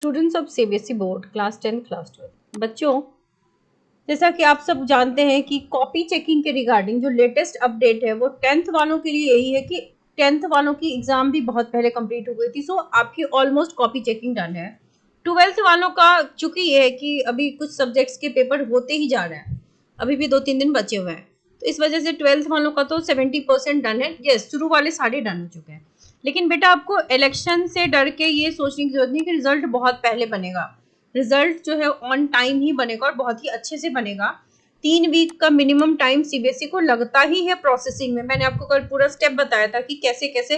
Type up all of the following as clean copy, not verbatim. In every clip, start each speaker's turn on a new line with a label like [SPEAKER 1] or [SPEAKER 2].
[SPEAKER 1] Students of CBSE board class 10 class 12 बच्चों, जैसा कि आप सब जानते हैं कि कॉपी चेकिंग के रिगार्डिंग जो लेटेस्ट अपडेट है वो 10th वालों के लिए यही है कि 10th वालों की एग्जाम भी बहुत पहले कंप्लीट हो गई थी, सो आपकी ऑलमोस्ट कॉपी चेकिंग डन है। 12th वालों का चूंकि ये है कि अभी कुछ सब्जेक्ट्स के पेपर होते ही जा रहे हैं, अभी भी 2-3 दिन बचे हुए हैं, तो इस वजह से 12th वालों का तो 70% डन है। यस, शुरू वाले सारे डन हो चुके हैं, लेकिन बेटा आपको इलेक्शन से डर के ये सोचने की जरूरत नहीं कि रिजल्ट बहुत पहले बनेगा। रिजल्ट जो है ऑन टाइम ही बनेगा और बहुत ही अच्छे से बनेगा। 3 वीक का मिनिमम टाइम सीबीएसई को लगता ही है प्रोसेसिंग में। मैंने आपको कल पूरा स्टेप बताया था कि कैसे कैसे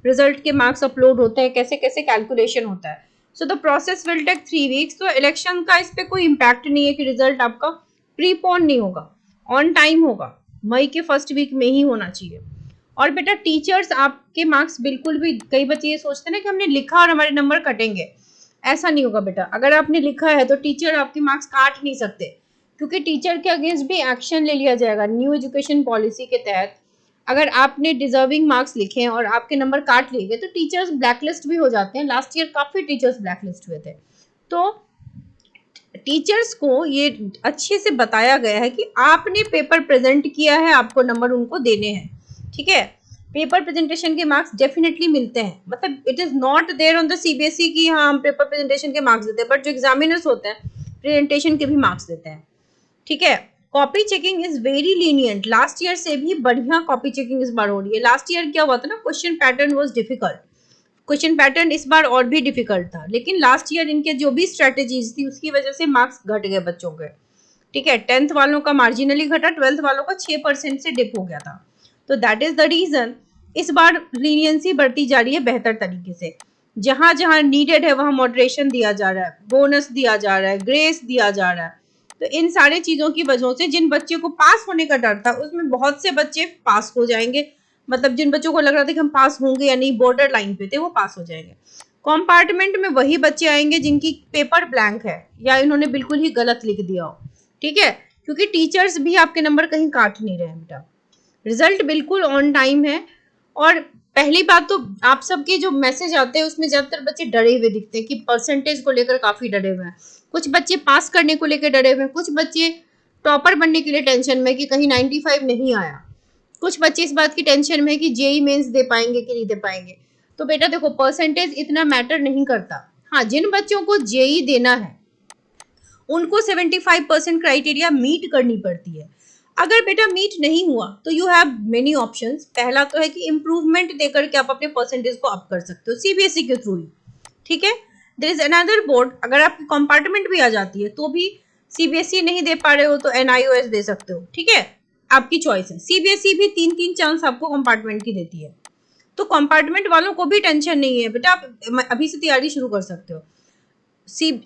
[SPEAKER 1] रिजल्ट के मार्क्स अपलोड होते हैं, कैसे कैसे कैलकुलेशन होता है। So the process will take 3 weeks. तो इलेक्शन का इस पर कोई इम्पैक्ट नहीं है कि रिजल्ट आपका प्रीपोन नहीं होगा, ऑन टाइम होगा, मई के फर्स्ट वीक में ही होना चाहिए। और बेटा टीचर्स आपके मार्क्स बिल्कुल भी, कई बच्चे ये सोचते हैं ना कि हमने लिखा और हमारे नंबर कटेंगे, ऐसा नहीं होगा बेटा। अगर आपने लिखा है तो टीचर आपके मार्क्स काट नहीं सकते, क्योंकि टीचर के अगेंस्ट भी एक्शन ले लिया जाएगा न्यू एजुकेशन पॉलिसी के तहत। अगर आपने डिजर्विंग मार्क्स लिखे हैं और आपके नंबर काट लिए गए तो टीचर्स ब्लैकलिस्ट भी हो जाते हैं। लास्ट ईयर काफी टीचर्स ब्लैकलिस्ट हुए थे। तो टीचर्स को ये अच्छे से बताया गया है कि आपने पेपर प्रेजेंट किया है, आपको नंबर उनको देने हैं, ठीक है। पेपर प्रेजेंटेशन के मार्क्स डेफिनेटली मिलते हैं, मतलब it is not there on the CBSE की हाँ हम पेपर प्रेजेंटेशन के मार्क्स देते हैं, बट जो एग्जामिनर्स होते हैं प्रेजेंटेशन के भी मार्क्स देते हैं, ठीक है। Copy checking is very lenient, last year से भी बढ़िया कॉपी चेकिंग इस बार हो रही है। लास्ट ईयर क्या हुआ था ना, question pattern was difficult, question pattern इस बार और भी डिफिकल्ट था, लेकिन लास्ट ईयर इनके जो भी स्ट्रेटेजीज थी उसकी वजह से मार्क्स घट गए बच्चों के, ठीक है। 10th वालों का मार्जिनली घटा, 12th वालों का 6% से डिप हो गया था। तो दैट इज द रीजन इस बार लीनियंसी बढ़ती जा रही है बेहतर तरीके से। जहां जहां नीडेड है वहां मॉडरेशन दिया जा रहा है, बोनस दिया जा रहा है, ग्रेस दिया जा रहा है। तो इन सारे चीजों की वजह से जिन बच्चों को पास होने का डर था उसमें बहुत से बच्चे पास हो जाएंगे, मतलब जिन बच्चों को लग रहा था कि हम पास होंगे या नहीं, बॉर्डर लाइन पे थे, वो पास हो जाएंगे। कंपार्टमेंट में वही बच्चे आएंगे जिनकी पेपर ब्लैंक है या इन्होंने बिल्कुल ही गलत लिख दिया हो, ठीक है, क्योंकि टीचर्स भी आपके नंबर कहीं काट नहीं रहे हैं बेटा। रिजल्ट बिल्कुल ऑन टाइम है। और पहली बात तो आप सबके जो मैसेज आते हैं उसमें ज्यादातर बच्चे डरे हुए दिखते हैं कि परसेंटेज को लेकर काफी डरे हुए हैं। कुछ बच्चे पास करने को लेकर डरे हुए हैं, कुछ बच्चे टॉपर बनने के लिए टेंशन में कि कहीं 95 नहीं आया, कुछ बच्चे इस बात की टेंशन में कि जेई मेंस दे पाएंगे कि नहीं दे पाएंगे। तो बेटा देखो, परसेंटेज इतना मैटर नहीं करता। हाँ, जिन बच्चों को जेई देना है उनको 75% क्राइटेरिया मीट करनी पड़ती है। अगर बेटा मीट नहीं हुआ तो यू हैव मेनी ऑप्शंस। पहला तो है कि इम्प्रूवमेंट देकर के आप अपने परसेंटेज को अप कर सकते हो सीबीएसई के थ्रू ही, ठीक है। देयर इज अनदर बोर्ड, अगर आपकी कंपार्टमेंट भी आ जाती है तो भी सीबीएसई नहीं दे पा रहे हो तो एनआईओएस दे सकते हो, ठीक है, आपकी चॉइस है। सीबीएसई भी 3-3 चांस आपको कंपार्टमेंट की देती है, तो कंपार्टमेंट वालों को भी टेंशन नहीं है बेटा, आप अभी से तैयारी शुरू कर सकते हो।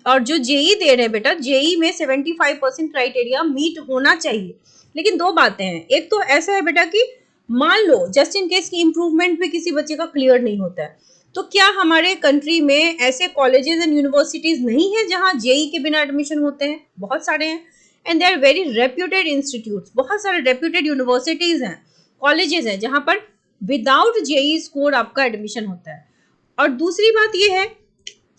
[SPEAKER 1] और जो जेई दे रहे हैं बेटा, जेई में 75% क्राइटेरिया मीट होना चाहिए। लेकिन दो बातें हैं, एक तो ऐसा है बेटा कि मान लो जस्ट इन केस की इम्प्रूवमेंट पे किसी बच्चे का क्लियर नहीं होता है, तो क्या हमारे कंट्री में ऐसे कॉलेजेस एंड यूनिवर्सिटीज नहीं है जहां जेई के बिना एडमिशन होते हैं? बहुत सारे हैं, and they are very reputed institutes. बहुत सारे रेप्यूटेड यूनिवर्सिटीज हैं, कॉलेजेस हैं जहां पर विदाउट जेई स्कोर आपका एडमिशन होता है। और दूसरी बात यह है,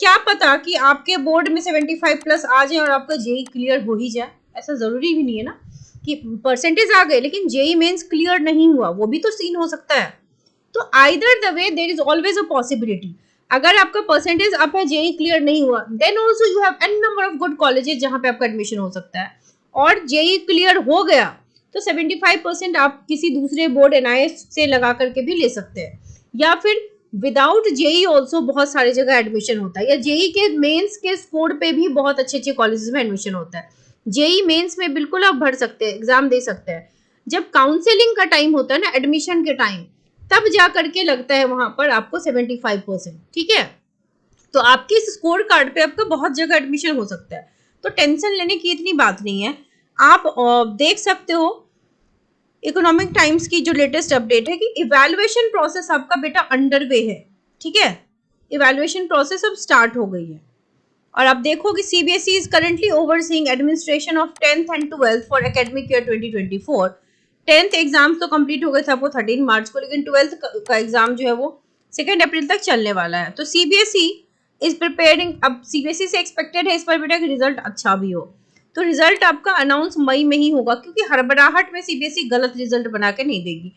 [SPEAKER 1] क्या पता कि आपके बोर्ड में 75 प्लस आ जाए और आपका जेई क्लियर हो ही जाए, ऐसा जरूरी भी नहीं है ना कि परसेंटेज आ गए लेकिन जेई मेंस क्लियर नहीं हुआ, वो भी तो सीन हो सकता है। तो either the way there is always a possibility. अगर आपका परसेंटेज अप है, जेई क्लियर नहीं हुआ, then also you have an number of good colleges जहां पे आपका एडमिशन हो सकता है। और जेई क्लियर हो गया तो 75% आप किसी दूसरे बोर्ड एनआईएस से लगा करके भी ले सकते हैं, या फिर विदाउट जेई ऑल्सो बहुत सारी जगह एडमिशन होता है, या जेई के मेंस के स्कोर पे भी बहुत अच्छे अच्छे कॉलेजेस में एडमिशन होता है। जेई मेंस में बिल्कुल आप भर सकते हैं, एग्जाम दे सकते हैं। जब काउंसलिंग का टाइम होता है ना, एडमिशन के टाइम, तब जा करके लगता है वहां पर आपको 75%, ठीक है। तो आपके स्कोर कार्ड पे आपका बहुत जगह एडमिशन हो सकता है, तो टेंशन लेने की इतनी बात नहीं है। आप देख सकते हो इकोनॉमिक टाइम्स की जो लेटेस्ट अपडेट है कि इवैल्यूएशन प्रोसेस आपका बेटा अंडरवे है, ठीक है। इवैल्यूएशन प्रोसेस अब स्टार्ट हो गई है। और आप देखो कि CBSE is currently overseeing administration of 10th and 12th for academic year 2024। 10th exam तो कंप्लीट हो गए थे आपको 13 मार्च को, लेकिन 12th का एग्जाम जो है वो 2 अप्रैल तक चलने वाला है। तो सीबीएसई इज प्रिपेयरिंग, अब सीबीएसई से एक्सपेक्टेड है इस बार बेटा कि रिजल्ट अच्छा भी हो, तो रिजल्ट आपका अनाउंस मई में ही होगा, क्योंकि हड़बड़ाहट में सीबीएसई गलत रिजल्ट बना के नहीं देगी।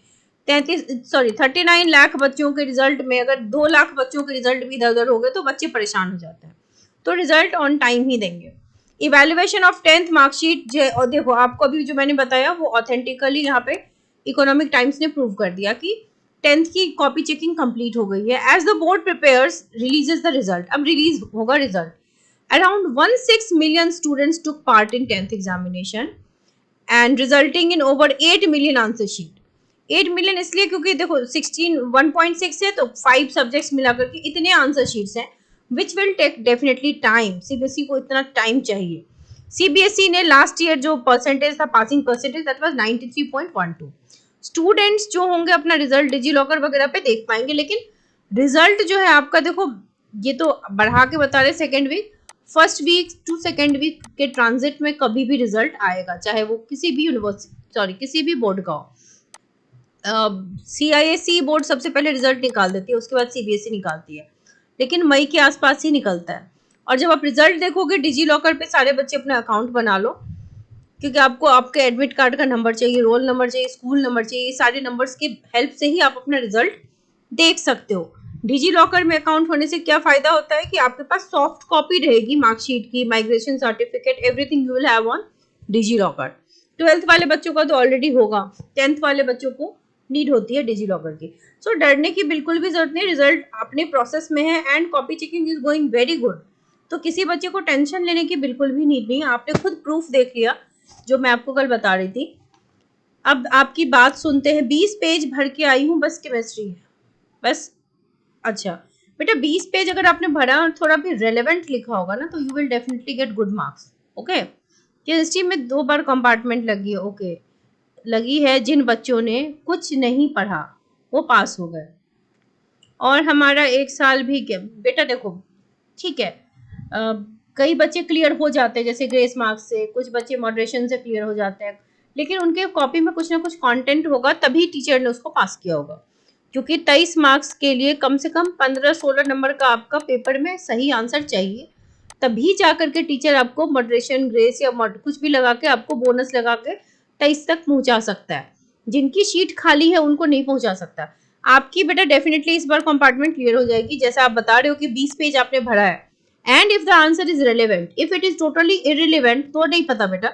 [SPEAKER 1] 39 लाख बच्चों के रिजल्ट में अगर 2 लाख बच्चों के रिजल्ट भी इधर उधर हो गए तो बच्चे परेशान हो जाते हैं, तो रिजल्ट ऑन टाइम ही देंगे। इवेल्युएशन ऑफ 10th मार्कशीट, और देखो आपको अभी जो मैंने बताया वो ऑथेंटिकली यहाँ पे इकोनॉमिक टाइम्स ने प्रूव कर दिया कि 10th की कॉपी चेकिंग कंप्लीट हो गई है। As the board prepares releases the result, अब रिलीज होगा result. Around 1.6 million students took part in 10th examination and resulting in over 8 million answer sheet. 8 million इसलिए क्योंकि देखो 1.6 है तो 5 सब्जेक्ट्स मिला करके इतने आंसर शीट्स हैं, which will take definitely time, CBSE को इतना टाइम चाहिए। सीबीएसई ने लास्ट ईयर जो परसेंटेज था passing percentage that was 93.12। Students जो होंगे अपना रिजल्ट डिजी लॉकर वगैरह पे देख पाएंगे, लेकिन रिजल्ट जो है आपका देखो ये तो बढ़ा के बता रहे second week, first week to second week के ट्रांजिट में कभी भी रिजल्ट आएगा, चाहे वो किसी भी यूनिवर्सिटी किसी भी बोर्ड का हो। CISE बोर्ड सबसे पहले रिजल्ट निकाल देती है, उसके बाद सीबीएसई निकालती है, लेकिन मई के आसपास ही निकलता है। और जब आप रिजल्ट देखोगे डिजी लॉकर पे सारे बच्चे अपना अकाउंट बना लो, क्योंकि आपको आपके एडमिट कार्ड का नंबर चाहिए, रोल नंबर चाहिए, स्कूल नंबर चाहिए, सारे नंबर्स की हेल्प से ही आप अपना रिजल्ट देख सकते हो। डिजी लॉकर में अकाउंट होने से क्या फायदा होता है कि आपके पास सॉफ्ट कॉपी रहेगी मार्कशीट की, migration certificate, everything you will have on DigiLocker. 12th वाले बच्चों का तो ऑलरेडी होगा, 10th वाले बच्चों को नीड होती है डिजी लॉकर की। सो डरने की बिल्कुल भी जरूरत नहीं, रिजल्ट अपने प्रोसेस में है and copy checking is going very good, तो किसी बच्चे को टेंशन लेने की बिल्कुल भी नीड नहीं है। आपने खुद प्रूफ देख लिया जो मैं आपको कल बता रही थी। अब आपकी बात सुनते हैं। 20 पेज भर के आई हूँ बस केमिस्ट्री, बस। अच्छा बेटा 20 पेज अगर आपने भरा और थोड़ा भी रेलेवेंट लिखा होगा ना तो you will definitely get good marks. Okay, chemistry में 2 बार कंपार्टमेंट लगी है, ओके लगी है। जिन बच्चों ने कुछ नहीं पढ़ा वो पास हो गए, और हमारा 1 साल भी क्या बेटा देखो ठीक है, कई बच्चे क्लियर हो जाते हैं जैसे ग्रेस मार्क्स से, कुछ बच्चे मॉडरेशन से क्लियर हो जाते हैं, लेकिन उनके कॉपी में कुछ ना कुछ कंटेंट होगा तभी टीचर ने उसको पास किया होगा, क्योंकि 23 मार्क्स के लिए कम से कम 15-16 नंबर का आपका पेपर में सही आंसर चाहिए, तभी जाकर के टीचर आपको मॉडरेशन ग्रेस या कुछ भी लगा के आपको बोनस लगा के 23 तक पहुंचा सकता है। जिनकी शीट खाली है उनको नहीं पहुंचा सकता। आपकी बेटा डेफिनेटली इस बार कंपार्टमेंट क्लियर हो जाएगी, जैसा आप बता रहे हो कि 20 पेज आपने भरा है, and if the answer is relevant, if it is totally irrelevant तो नहीं पता बेटा,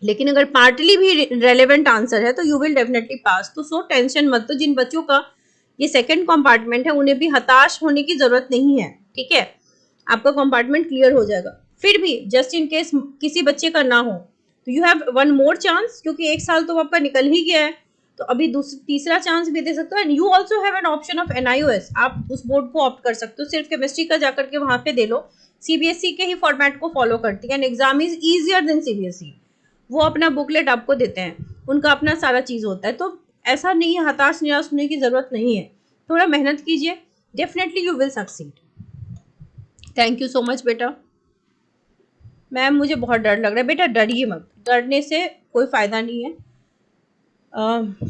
[SPEAKER 1] लेकिन अगर पार्टली भी रेलेवेंट आंसर है तो यू विल डेफिनेटली पास। तो सो टेंशन मत, तो जिन बच्चों का ये सेकंड कंपार्टमेंट है उन्हें भी हताश होने की जरूरत नहीं है, ठीक है, आपका कंपार्टमेंट क्लियर हो जाएगा। फिर भी जस्ट इन केस किसी बच्चे का ना हो तो यू हैव 1 मोर चांस, क्योंकि 1 साल तो आपका निकल ही गया है, तो अभी तीसरा चांस भी दे सकते हो। And you also have an option of NIOS, आप उस बोर्ड को ऑप्ट कर सकते हो, सिर्फ केमिस्ट्री का जाकर के वहां पे दे लो, सीबीएसई के ही फॉर्मेट को फॉलो करती है, and exam is easier than CBSE. वो अपना बुकलेट आपको देते हैं, उनका अपना सारा चीज होता है, तो ऐसा नहीं है, हताश निराश होने की जरूरत नहीं है, थोड़ा मेहनत कीजिए, definitely you will succeed. Thank you so much बेटा। मैम मुझे बहुत डर लग रहा है, बेटा डरिए मत, डरने से कोई फायदा नहीं है।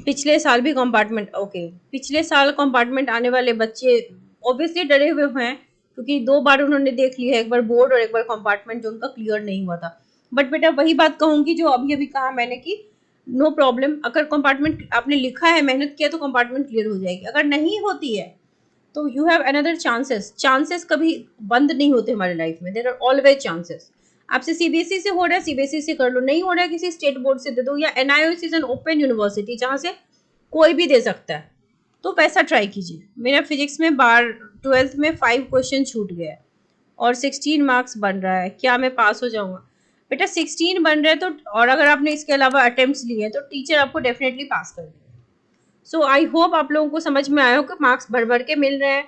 [SPEAKER 1] पिछले साल भी कंपार्टमेंट, ओके पिछले साल कंपार्टमेंट आने वाले बच्चे ऑब्वियसली डरे हुए हैं, क्योंकि 2 बार उन्होंने देख लिया, एक बार बोर्ड और एक बार कंपार्टमेंट जो उनका क्लियर नहीं हुआ था। बट बेटा वही बात कहूंगी जो अभी अभी कहा मैंने कि नो प्रॉब्लम, अगर कंपार्टमेंट आपने लिखा है, मेहनत किया तो कंपार्टमेंट क्लियर हो जाएगी। अगर नहीं होती है तो यू हैव अनदर चांसेस कभी बंद नहीं होते हमारे लाइफ में, देयर आर ऑलवेज चांसेस। आपसे सीबीएसई से हो रहा है सीबीएसई से कर लो, नहीं हो रहा है किसी स्टेट बोर्ड से दे दो, या NIOS is an open university जहाँ से कोई भी दे सकता है, तो वैसा ट्राई कीजिए। मेरा फिजिक्स में 12th में 5 क्वेश्चन छूट गया है और 16 मार्क्स बन रहा है, क्या मैं पास हो जाऊंगा? बेटा 16 बन रहा है तो, और अगर आपने इसके अलावा अटेम्प्ट्स लिए हैं तो टीचर आपको डेफिनेटली पास कर देगा। सो आई होप आप लोगों को समझ में आया हो कि मार्क्स भर भर के मिल रहे हैं,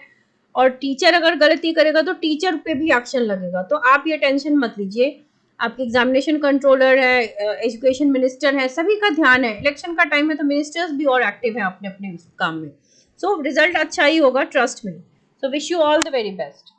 [SPEAKER 1] और टीचर अगर गलती करेगा तो टीचर पे भी एक्शन लगेगा, तो आप ये टेंशन मत लीजिए। आपके एग्जामिनेशन कंट्रोलर है, एजुकेशन मिनिस्टर है, सभी का ध्यान है, इलेक्शन का टाइम है तो मिनिस्टर्स भी और एक्टिव हैं अपने अपने काम में। सो रिजल्ट अच्छा ही होगा, ट्रस्ट में। So wish you all the very best.